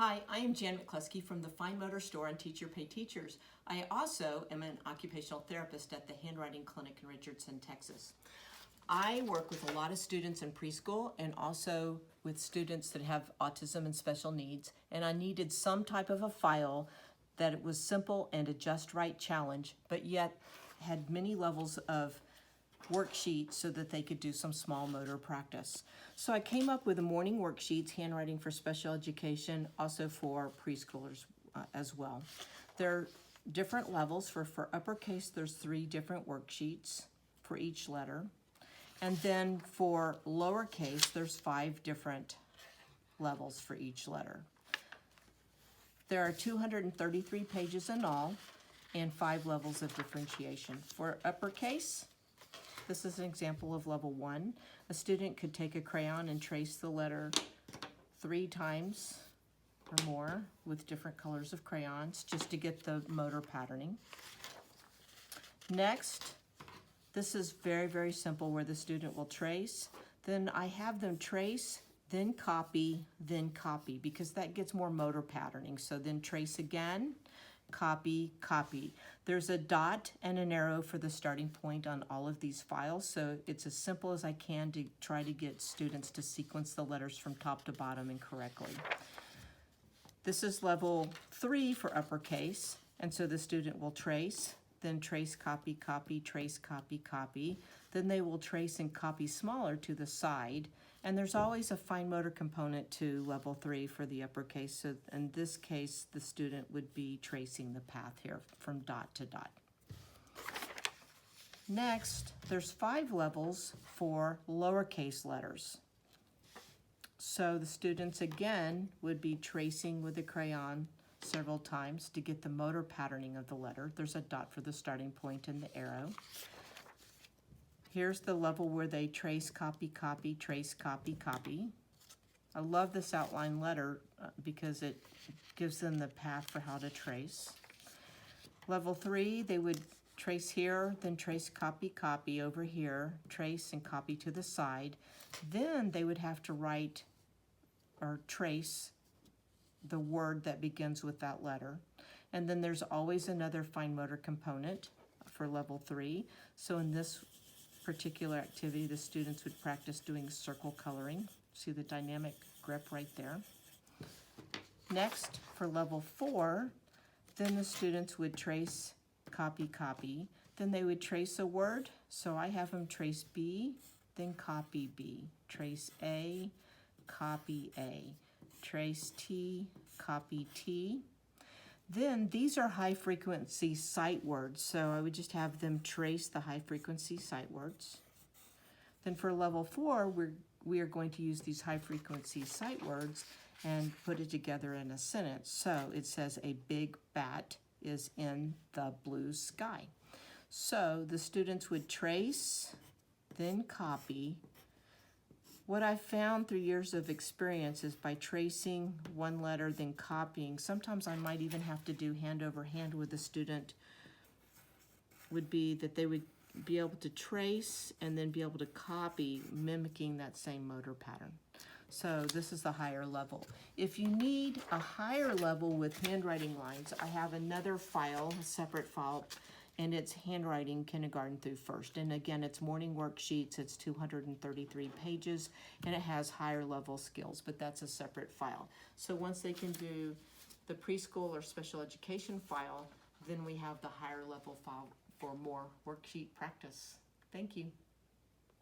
Hi, I am Jan Mcclewsky from the Fine Motor Store and Teach Your Pay Teachers. I also am an occupational therapist at the Handwriting Clinic in Richardson, Texas. I work with a lot of students in preschool and also with students that have autism and special needs, and I needed some type of a file that it was simple and a just right challenge, but yet had many levels of worksheets so that they could do some small motor practice. So I came up with a morning worksheets, handwriting for special education, also for preschoolers as well. There are different levels. For uppercase, there's 3 different worksheets for each letter. And then for lowercase, there's 5 different levels for each letter. There are 233 pages in all and 5 levels of differentiation. For uppercase, this is an example of level 1. A student could take a crayon and trace the letter 3 times or more with different colors of crayons just to get the motor patterning. Next, this is very, very simple where the student will trace. Then I have them trace, then copy, because that gets more motor patterning. So then trace again, copy, copy. There's a dot and an arrow for the starting point on all of these files, so it's as simple as I can to try to get students to sequence the letters from top to bottom and correctly. This is level 3 for uppercase, and so the student will trace, then trace, copy, copy, trace, copy, copy. Then they will trace and copy smaller to the side, and there's always a fine motor component to level 3 for the uppercase. So in this case, the student would be tracing the path here from dot to dot. Next, there's 5 levels for lowercase letters. So the students again would be tracing with a crayon several times to get the motor patterning of the letter. There's a dot for the starting point and the arrow. Here's the level where they trace, copy, copy, trace, copy, copy. I love this outline letter because it gives them the path for how to trace. Level 3, they would trace here, then trace, copy, copy over here, trace and copy to the side. Then they would have to write or trace the word that begins with that letter. And then there's always another fine motor component for level 3. So in this particular activity, the students would practice doing circle coloring. See the dynamic grip right there. Next, for level 4, then the students would trace, copy, copy. Then they would trace a word. So I have them trace B, then copy B. Trace A, copy A. Trace T, copy T. Then these are high frequency sight words, so I would just have them trace the high frequency sight words. Then for level 4, we are going to use these high frequency sight words and put it together in a sentence. So it says a big bat is in the blue sky. So the students would trace, then copy. What I found through years of experience is by tracing one letter, then copying, sometimes I might even have to do hand over hand with the student, would be that they would be able to trace and then be able to copy, mimicking that same motor pattern. So this is the higher level. If you need a higher level with handwriting lines, I have another file, a separate file, and it's handwriting kindergarten through first. And again, it's morning worksheets, it's 233 pages, and it has higher level skills, but that's a separate file. So once they can do the preschool or special education file, then we have the higher level file for more worksheet practice. Thank you.